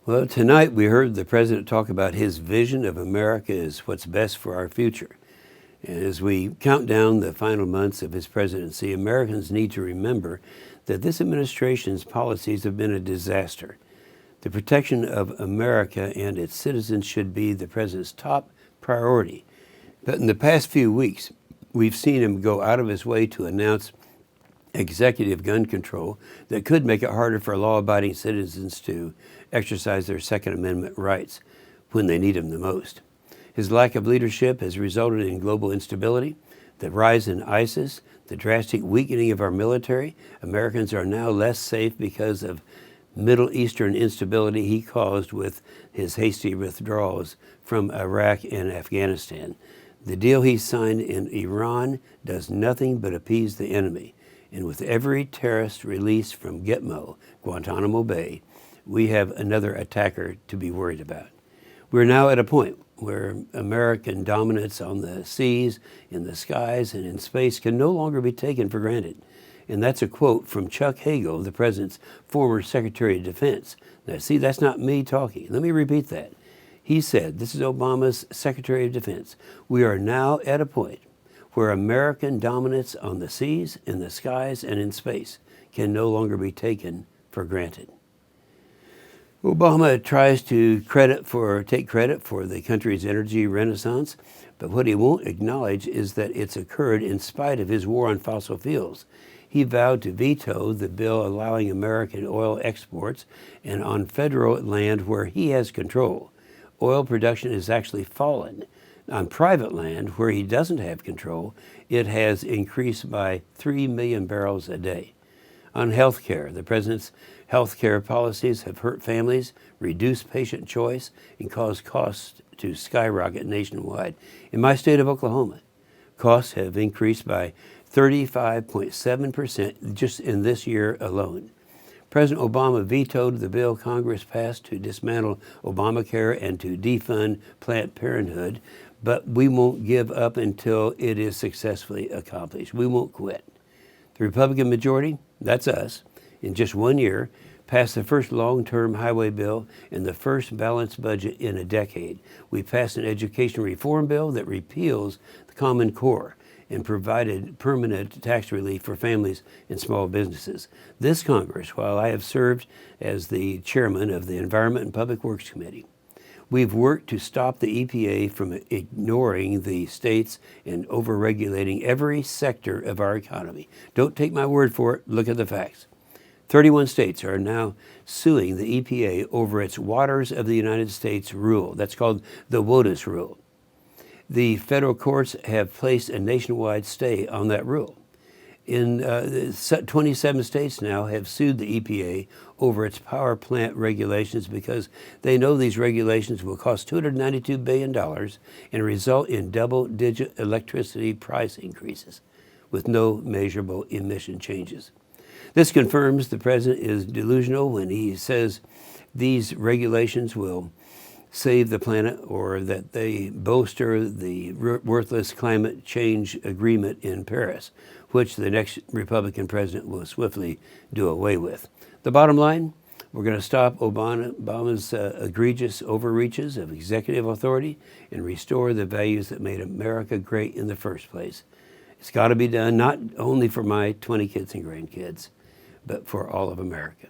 Well, tonight we heard the president talk about his vision of America as what's best for our future. And as we count down the final months of his presidency, Americans need to remember that this administration's policies have been a disaster. The protection of America and its citizens should be the president's top priority. But in the past few weeks, we've seen him go out of his way to announce executive gun control that could make it harder for law-abiding citizens to exercise their Second Amendment rights when they need them the most. His lack of leadership has resulted in global instability, the rise in ISIS, the drastic weakening of our military. Americans are now less safe because of Middle Eastern instability he caused with his hasty withdrawals from Iraq and Afghanistan. The deal he signed in Iran does nothing but appease the enemy. And with every terrorist released from Gitmo, Guantanamo Bay, we have another attacker to be worried about. We're now at a point where American dominance on the seas, in the skies, and in space can no longer be taken for granted. And that's a quote from Chuck Hagel, the president's former Secretary of Defense. Now, see, that's not me talking. Let me repeat that. He said, this is Obama's Secretary of Defense, we are now at a point where American dominance on the seas, in the skies, and in space can no longer be taken for granted. Obama tries to take credit for the country's energy renaissance, but what he won't acknowledge is that it's occurred in spite of his war on fossil fuels. He vowed to veto the bill allowing American oil exports, and on federal land where he has control, oil production has actually fallen. On private land, where he doesn't have control, it has increased by 3 million barrels a day. On health care, the president's health care policies have hurt families, reduced patient choice, and caused costs to skyrocket nationwide. In my state of Oklahoma, costs have increased by 35.7% just in this year alone. President Obama vetoed the bill Congress passed to dismantle Obamacare and to defund Planned Parenthood, but we won't give up until it is successfully accomplished. We won't quit. The Republican majority, that's us, in just 1 year, passed the first long-term highway bill and the first balanced budget in a decade. We passed an education reform bill that repeals the Common Core and provided permanent tax relief for families and small businesses. This Congress, while I have served as the chairman of the Environment and Public Works Committee, we've worked to stop the EPA from ignoring the states and overregulating every sector of our economy. Don't take my word for it, look at the facts. 31 states are now suing the EPA over its Waters of the United States rule. That's called the WOTUS rule. The federal courts have placed a nationwide stay on that rule. 27 states now have sued the EPA over its power plant regulations because they know these regulations will cost $292 billion and result in double-digit electricity price increases with no measurable emission changes. This confirms the president is delusional when he says these regulations will save the planet or that they bolster the worthless climate change agreement in Paris, which the next Republican president will swiftly do away with. The bottom line, we're going to stop Obama's egregious overreaches of executive authority and restore the values that made America great in the first place. It's got to be done not only for my 20 kids and grandkids, but for all of America.